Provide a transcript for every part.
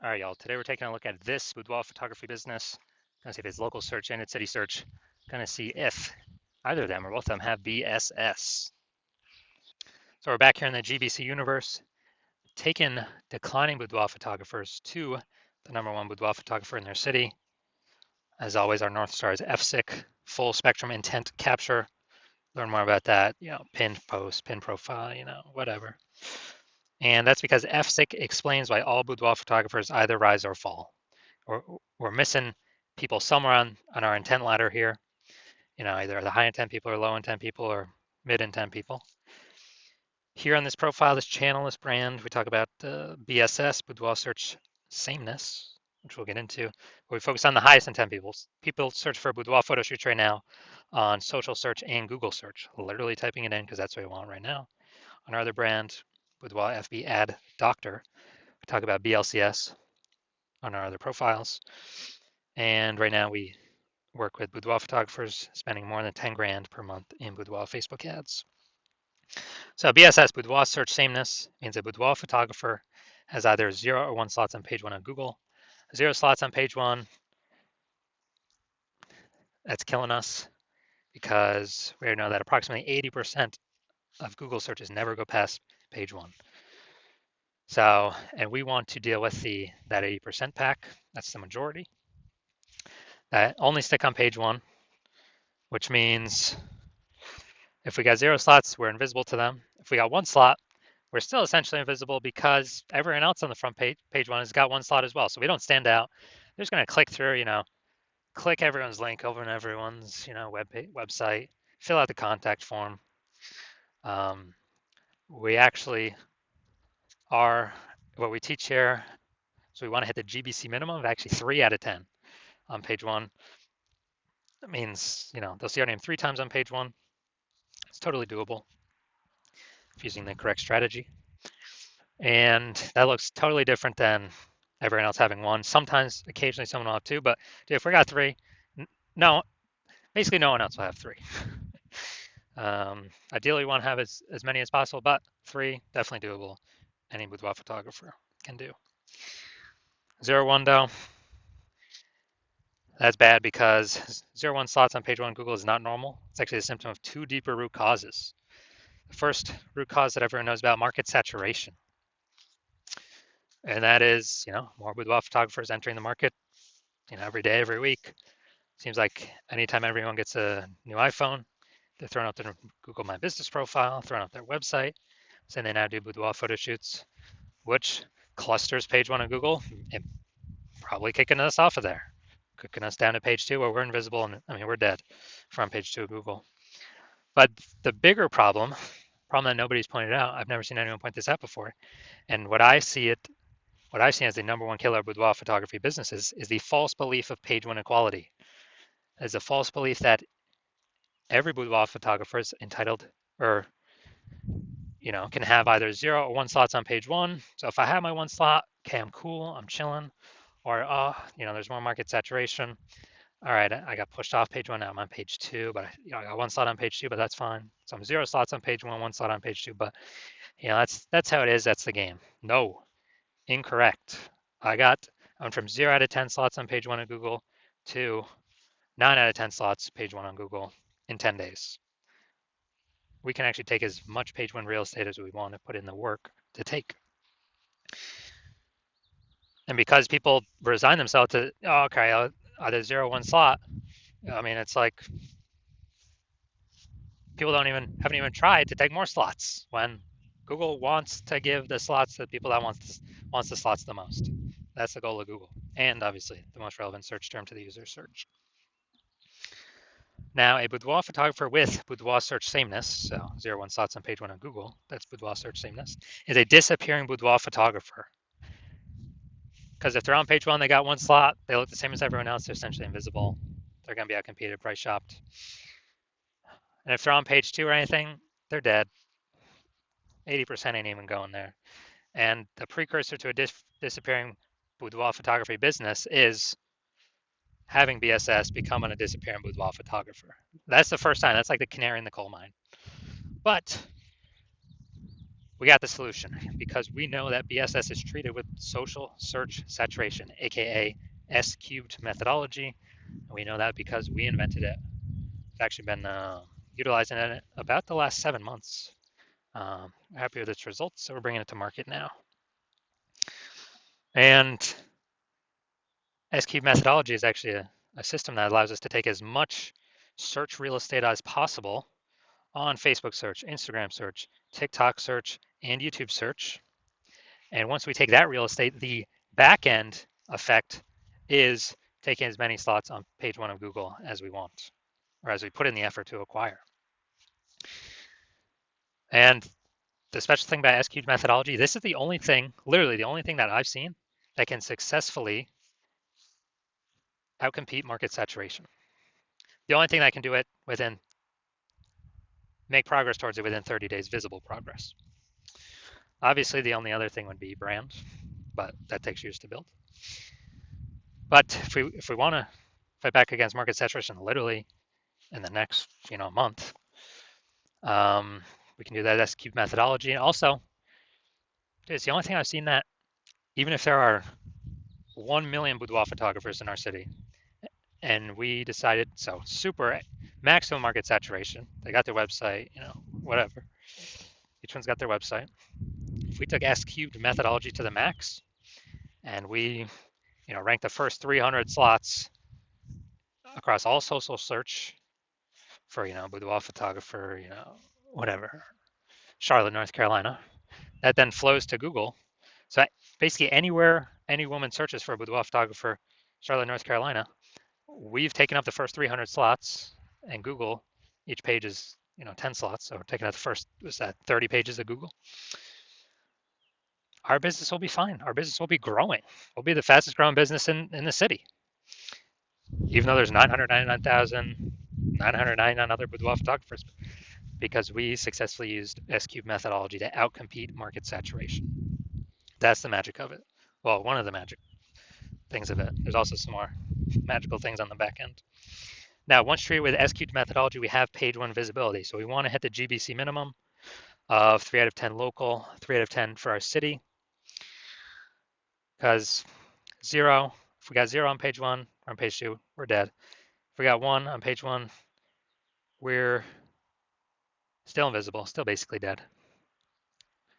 All right, y'all. Today we're taking a look at this boudoir photography business. Gonna see if it's local search and it's city search. Gonna see if either of them or both of them have BSS. So we're back here in the GBC universe, taking declining boudoir photographers to the #1 boudoir photographer in their city. As always, our North Star is FSIC, full spectrum intent capture. Learn more about that, pin post, pin profile, whatever. And that's because FSIC explains why all boudoir photographers either rise or fall. We're missing people somewhere on our intent ladder here. Either the high intent people or low intent people or mid intent people. Here on this profile, this channel, this brand, we talk about BSS, boudoir search sameness, which we'll get into. We focus on the highest intent people. People search for boudoir photo shoots right now on social search and Google search, literally typing it in because that's what we want right now. On our other brand, Boudoir FB Ad Doctor, we talk about BLCS on our other profiles. And right now we work with boudoir photographers spending more than 10 grand per month in boudoir Facebook ads. So BSS, boudoir search sameness, means a boudoir photographer has either 0 or 1 slots on page 1 on Google. 0 slots on page 1, that's killing us because we know that approximately 80% of Google searches never go past page 1. So, and we want to deal with that 80% pack, that's the majority, that only stick on page 1, which means if we got 0 slots, we're invisible to them. If we got 1 slot, we're still essentially invisible because everyone else on the front page 1 has got 1 slot as well. So we don't stand out. They're just going to click through, click everyone's link over on everyone's, website, fill out the contact form. We actually are, what we teach here, so we want to hit the GBC minimum of actually 3 out of 10 on page 1. That means, they'll see our name 3 times on page 1. It's totally doable if using the correct strategy. And that looks totally different than everyone else having 1. Sometimes, occasionally, someone will have 2, but dude, if we got 3, no, basically no one else will have 3. Ideally, we want to have as many as possible, but 3, definitely doable. Any boudoir photographer can do. 0, 1, though, that's bad because 0, 1 slots on page 1 Google is not normal. It's actually a symptom of 2 deeper root causes. The first root cause that everyone knows about, market saturation. And that is, more boudoir photographers entering the market, every day, every week. Seems like anytime everyone gets a new iPhone, they're throwing out their Google My Business profile, throwing out their website, saying they now do boudoir photo shoots, which clusters page 1 on Google and probably kicking us off of there, kicking us down to page 2 where we're invisible and we're dead from page 2 of Google. But the bigger problem that nobody's pointed out, I've never seen anyone point this out before, and what I've seen as the #1 killer of boudoir photography businesses is the false belief of page 1 equality. There's a false belief that every boudoir photographer is entitled or can have either 0 or 1 slots on page 1. So if I have my 1 slot, okay, I'm cool, I'm chilling. Or there's more market saturation. All right, I got pushed off page 1, now I'm on page 2, but I got 1 slot on page 2, but that's fine. So I'm 0 slots on page 1, 1 slot on page 2, but that's how it is. That's the game. No, incorrect. I'm from 0 out of 10 slots on page 1 of Google to 9 out of 10 slots page 1 on Google in 10 days. We can actually take as much page 1 real estate as we want to put in the work to take. And because people resign themselves to, okay, either 0, 1 slot, it's like people haven't even tried to take more slots when Google wants to give the slots to the people that wants the slots the most. That's the goal of Google, and obviously the most relevant search term to the user search. Now, a boudoir photographer with boudoir search sameness, so 0, 1 slots on page 1 on Google, that's boudoir search sameness, is a disappearing boudoir photographer. Because if they're on page 1, they got 1 slot, they look the same as everyone else, they're essentially invisible. They're going to be outcompeted, price shopped. And if they're on page 2 or anything, they're dead. 80% ain't even going there. And the precursor to a disappearing boudoir photography business is having BSS becoming a disappearing boudoir photographer. That's the first time. That's like the canary in the coal mine. But we got the solution because we know that BSS is treated with social search saturation, aka S cubed methodology. And we know that because we invented it. It's actually been utilizing it about the last 7 months. Happy with its results, so we're bringing it to market now. And S cubed methodology is actually a system that allows us to take as much search real estate as possible on Facebook search, Instagram search, TikTok search, and YouTube search. And once we take that real estate, the back end effect is taking as many slots on page one of Google as we want, or as we put in the effort to acquire. And the special thing about SQL methodology, this is the only thing, literally the only thing that I've seen that can successfully outcompete market saturation. The only thing that can do it within, make progress towards it within 30 days, visible progress. Obviously, the only other thing would be brand, but that takes years to build. But if we want to fight back against market saturation, literally in the next month, we can do that S cubed methodology. And also, it's the only thing I've seen that even if there are 1 million boudoir photographers in our city, and we decided super maximum market saturation. They got their website, whatever. Each one's got their website. If we took S cubed methodology to the max, and we ranked the first 300 slots across all social search for boudoir photographer, whatever, Charlotte, North Carolina, that then flows to Google. So basically anywhere any woman searches for a boudoir photographer, Charlotte, North Carolina, we've taken up the first 300 slots, and Google, each page is 10 slots, so we're taking out the first 30 pages of Google. Our business will be fine. Our business will be growing. We'll be the fastest growing business in the city, even though there's 999 other boudoir photographers, because we successfully used S cubed methodology to outcompete market saturation. That's the magic of it. Well, one of the magic things of it. There's also some more magical things on the back end. Now, once treated with S cubed methodology, we have page one visibility. So we want to hit the GBC minimum of 3 out of 10 local, 3 out of 10 for our city. Because if we got 0 on page 1 or on page 2, we're dead. If we got 1 on page 1, we're still invisible, still basically dead.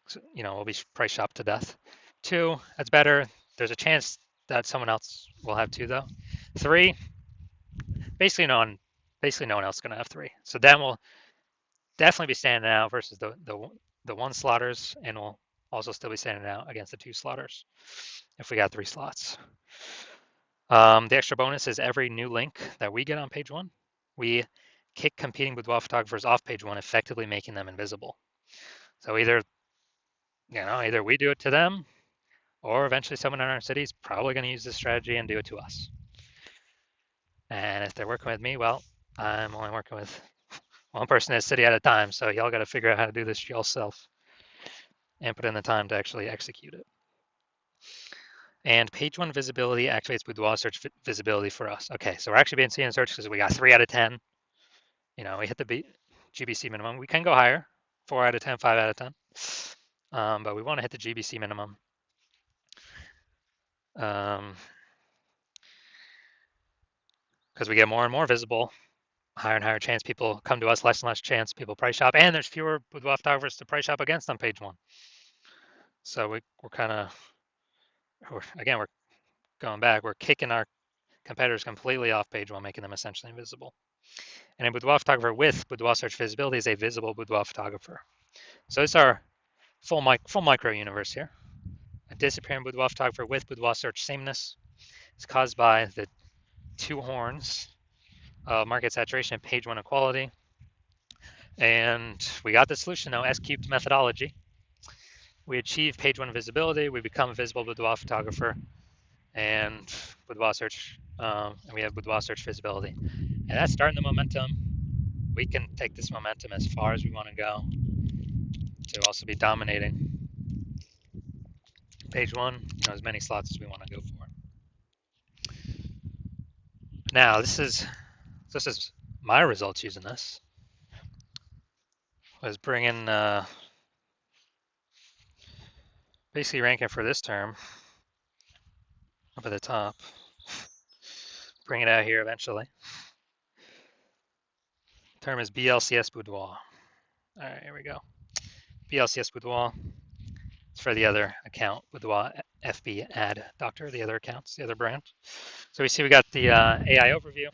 So, we'll be price shopped to death. 2, that's better. There's a chance that someone else will have 2 though. 3, basically no one else is going to have 3. So then we'll definitely be standing out versus the 1 slotters, and we'll also still be standing out against the 2 slotters if we got 3 slots. The extra bonus is every new link that we get on page 1, we kick competing boudoir photographers off page 1, effectively making them invisible. So either we do it to them, or eventually someone in our city is probably going to use this strategy and do it to us. And if they're working with me, well, I'm only working with one person in a city at a time, so y'all got to figure out how to do this yourself and put in the time to actually execute it. And page 1 visibility activates boudoir search visibility for us. Okay, so we're actually being seen in search because we got 3 out of 10. We hit the GBC minimum. We can go higher, 4 out of 10, 5 out of 10. But we want to hit the GBC minimum. Because we get more and more visible, higher and higher chance people come to us, less and less chance people price shop, and there's fewer boudoir photographers to price shop against on page 1. So we're kind of, again, we're going back, we're kicking our competitors completely off page 1, making them essentially invisible. And a boudoir photographer with boudoir search visibility is a visible boudoir photographer. So it's our full micro universe here. A disappearing boudoir photographer with boudoir search sameness is caused by the 2 horns of market saturation and page 1 equality. And we got the solution now, S cubed methodology. We achieve page 1 visibility, we become a visible boudoir photographer, and boudoir search, and we have boudoir search visibility. And that's starting the momentum. We can take this momentum as far as we want to go to also be dominating page 1, as many slots as we want to go for. Now, this is my results using this. Was bringing basically ranking for this term up at the top. Bring it out here eventually. Term is BLCS Boudoir. All right, here we go. BLCS Boudoir. It's for the other account, Boudoir FB Ad Doctor, the other accounts, the other brand. So we see we got the AI overview,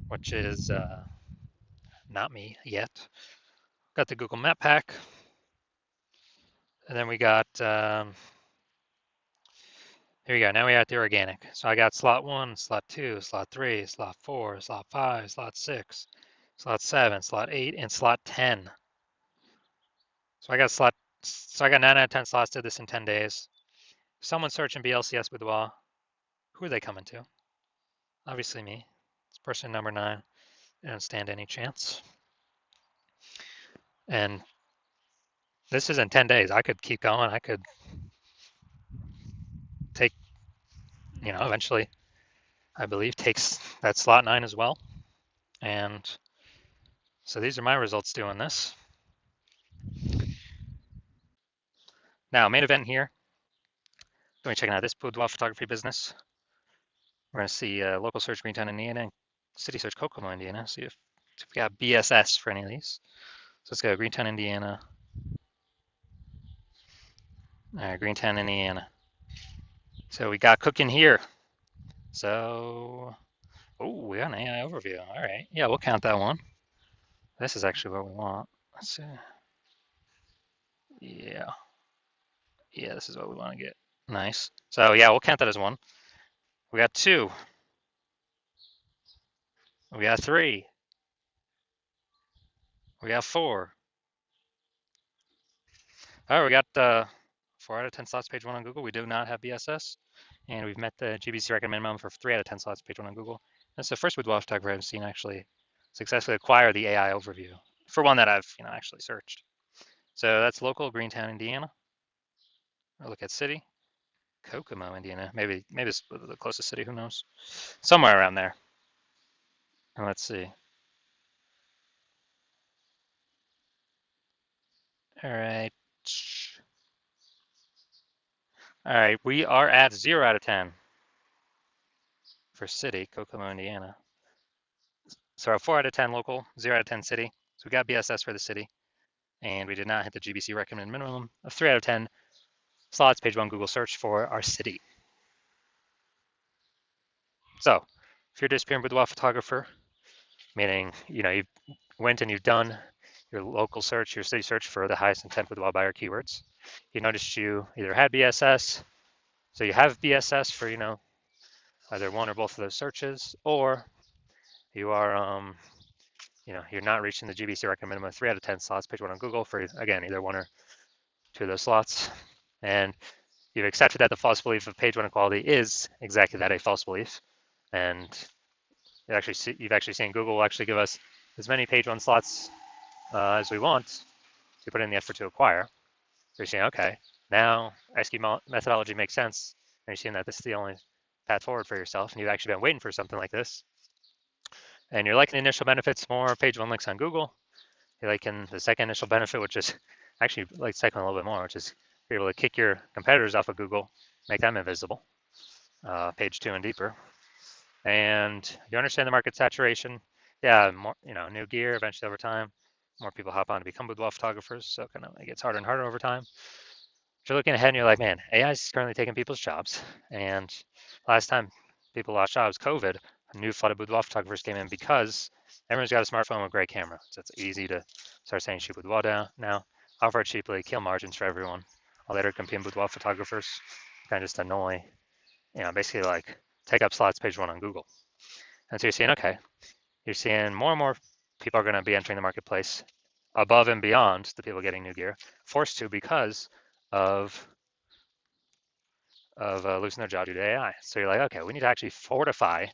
which is not me yet. Got the Google Map Pack. And then we got, here we go. Now we got the organic. So I got slot 1, slot 2, slot 3, slot 4, slot 5, slot 6, slot 7, slot 8, and slot 10. So I got 9 out of 10 slots, did this in 10 days. Someone searching BLCS Boudoir. Who are they coming to? Obviously me. It's person number 9. I don't stand any chance. And this is in 10 days. I could keep going. I could take, eventually, I believe, takes that slot 9 as well. And so these are my results doing this. Now, main event here. Going to check out this Boudoir photography business. We're going to see local search Greentown, Indiana, and city search Kokomo, Indiana. See if we got BSS for any of these. So let's go Greentown, Indiana. All right, Greentown, Indiana. So we got cooking here. So, oh, we got an AI overview. All right, yeah, we'll count that one. This is actually what we want. Let's see. Yeah, this is what we want to get. Nice. So yeah, we'll count that as one. We got 2. We got 3. We got 4. All right, we got 4 out of 10 slots, page 1 on Google. We do not have BSS, and we've met the GBC recommend minimum for 3 out of 10 slots, page 1 on Google. That's the first Boudoir photographer I've seen actually successfully acquire the AI overview for one that I've actually searched. So that's local, Greentown, Indiana. I'll look at city, Kokomo, Indiana. Maybe it's the closest city. Who knows? Somewhere around there. And let's see. All right. All right, we are at 0 out of 10 for city, Kokomo, Indiana. So our 4 out of 10 local, 0 out of 10 city. So we got BSS for the city, and we did not hit the GBC recommended minimum of 3 out of 10 slots, page 1 Google search for our city. So if you're disappearing boudoir photographer, meaning you went and you've done your local search, your city search for the highest intent boudoir buyer keywords, you noticed you either had BSS, so you have BSS for either one or both of those searches, or you are you're not reaching the GBC recommended minimum of 3 out of 10 slots, page 1 on Google for, again, either 1 or 2 of those slots. And you've accepted that the false belief of page 1 equality is exactly that, a false belief. And you've actually seen Google will actually give us as many page 1 slots as we want to put in the effort to acquire. So you're saying, okay, now SQ methodology makes sense. And you're seeing that this is the only path forward for yourself. And you've actually been waiting for something like this. And you're liking the initial benefits more, page 1 links on Google. You're liking the second initial benefit, which is actually like second a little bit more, which is you're able to kick your competitors off of Google, make them invisible, page 2 and deeper. And you understand the market saturation. Yeah, more, new gear eventually over time. More people hop on to become boudoir photographers, so it gets harder and harder over time. But you're looking ahead and you're like, man, AI is currently taking people's jobs. And last time people lost jobs, COVID, a new flood of boudoir photographers came in because everyone's got a smartphone with a great camera. So it's easy to start saying shoot boudoir down now, offer it cheaply, kill margins for everyone. All later compete boudoir photographers, kind of just annoy, basically like take up slots page 1 on Google. And so you're seeing, okay, you're seeing more and more people are going to be entering the marketplace above and beyond the people getting new gear, forced to because of losing their job due to AI. So you're like, okay, we need to actually fortify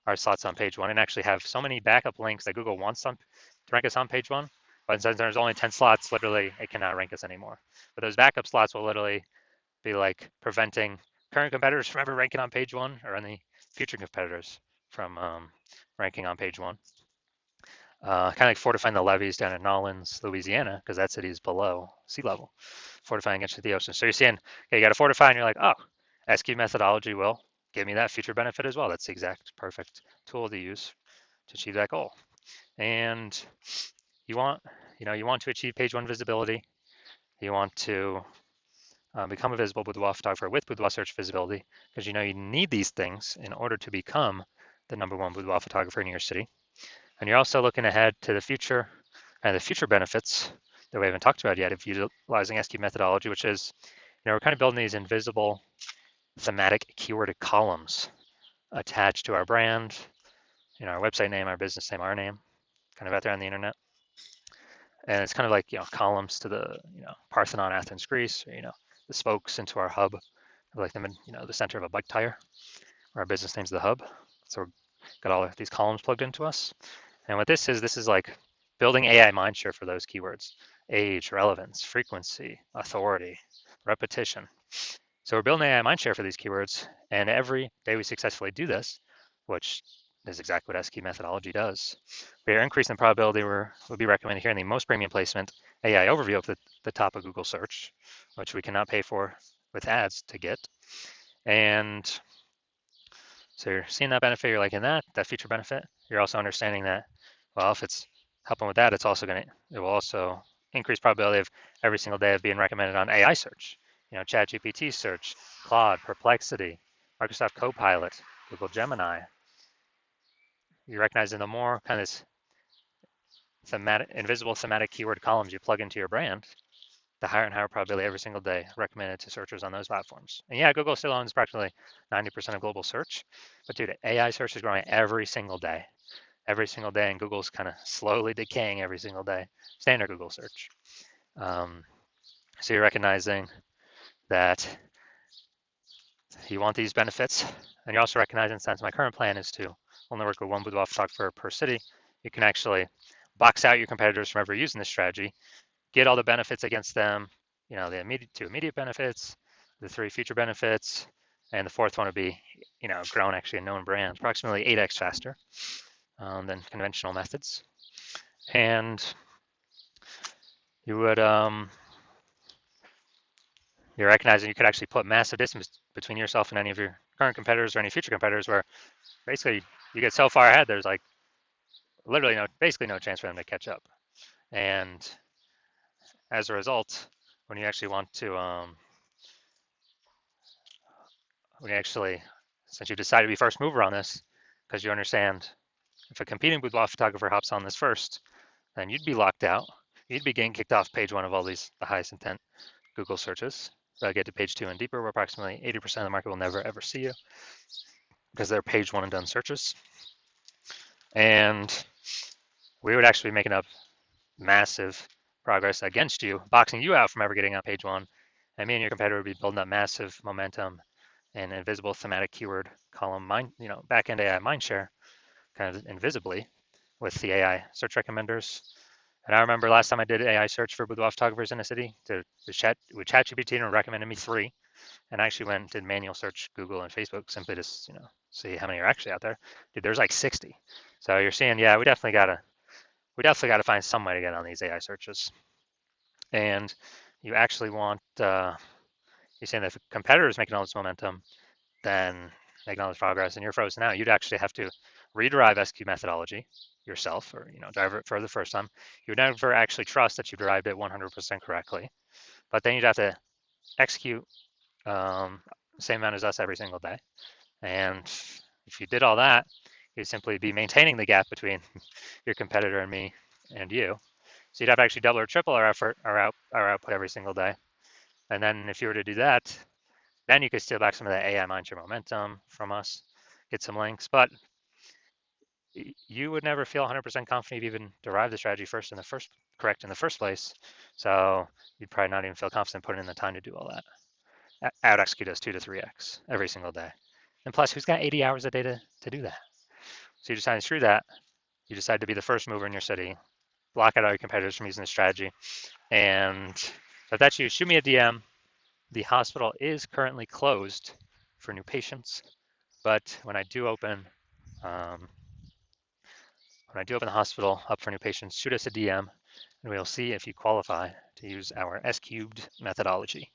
our slots on page 1 and actually have so many backup links that Google wants to rank us on page 1. But since there's only 10 slots, literally, it cannot rank us anymore. But those backup slots will literally be like preventing current competitors from ever ranking on page 1 or any future competitors from ranking on page 1. kind of like fortifying the levees down in Nolens, Louisiana, because that city is below sea level, fortifying against the ocean. So you're seeing, okay, you got to fortify, and you're like, oh, SQ methodology will give me that future benefit as well. That's the exact perfect tool to use to achieve that goal. And you want, you want to achieve page one visibility. You want to become a visible boudoir photographer with boudoir search visibility, because you need these things in order to become the #1 boudoir photographer in your city. And you're also looking ahead to the future and the future benefits that we haven't talked about yet of utilizing SQ methodology, which is, we're kind of building these invisible thematic keyword columns attached to our brand, our website name, our business name, our name, kind of out there on the internet. And it's kind of like, columns to the, Parthenon, Athens, Greece, or, the spokes into our hub, like them in, the center of a bike tire, where our business name's the hub. So we've got all of these columns plugged into us. And what this is like building AI mindshare for those keywords: age, relevance, frequency, authority, repetition. So we're building AI mindshare for these keywords, and every day we successfully do this, which is exactly what SQ methodology does, we are increasing the probability we'll be recommended here in the most premium placement AI overview of the top of Google search, which we cannot pay for with ads to get. And so you're seeing that benefit, you're liking that feature benefit. You're also understanding that, well, if it's helping with that, it will also increase probability of every single day of being recommended on AI search, ChatGPT search, Claude, Perplexity, Microsoft Copilot, Google Gemini. You're recognizing the more kind of invisible thematic keyword columns you plug into your brand, the higher and higher probability every single day recommended to searchers on those platforms. And yeah, Google still owns approximately 90% of global search, but dude, AI search is growing every single day, and Google's kind of slowly decaying every single day, standard Google search. So you're recognizing that you want these benefits, and you're also recognizing, since my current plan is to only work with one boudoir photographer per city, you can actually box out your competitors from ever using this strategy, get all the benefits against them, the two immediate benefits, the 3 future benefits, and the 4th one would be, grown actually a known brand, approximately 8x faster than conventional methods. And you would, you're recognizing you could actually put massive distance between yourself and any of your current competitors or any future competitors, where basically you get so far ahead, there's like literally basically no chance for them to catch up. And as a result, when you actually want to, since you decide to be first mover on this, because you understand if a competing boudoir photographer hops on this first, then you'd be locked out. You'd be getting kicked off page 1 of all the highest intent Google searches. They'll get to page 2 and deeper, where approximately 80% of the market will never ever see you because they're page 1 and done searches. And we would actually be making up massive progress against you, boxing you out from ever getting on page 1. And me and your competitor would be building up massive momentum and invisible thematic keyword column back-end AI mindshare, kind of invisibly, with the AI search recommenders. And I remember last time I did AI search for boudoir photographers in a city, with ChatGPT, and recommended me 3. And I actually went and did manual search Google and Facebook simply to see how many are actually out there. Dude, there's like 60. So you're seeing, yeah, we definitely gotta find some way to get on these AI searches. And you actually want, you're saying that if a competitor is making all this momentum, then making all this progress, and you're frozen out, you'd actually have to rederive SQ methodology yourself, or drive it for the first time. You would never actually trust that you derived it 100% correctly, but then you'd have to execute same amount as us every single day. And if you did all that, you'd simply be maintaining the gap between your competitor and me and you. So you'd have to actually double or triple our effort, our output every single day. And then if you were to do that, then you could steal back some of that AI mindshare momentum from us, get some links, but you would never feel 100% confident you've even derived the strategy correct in the first place. So you'd probably not even feel confident putting in the time to do all that. Out execute us 2 to 3x every single day. And plus, who's got 80 hours a day to do that? So you decide to screw that. You decide to be the first mover in your city, block out all your competitors from using the strategy. And if that's you, shoot me a DM. The hospital is currently closed for new patients, but when I do open, when I do open the hospital up for new patients, shoot us a DM and we'll see if you qualify to use our S cubed methodology.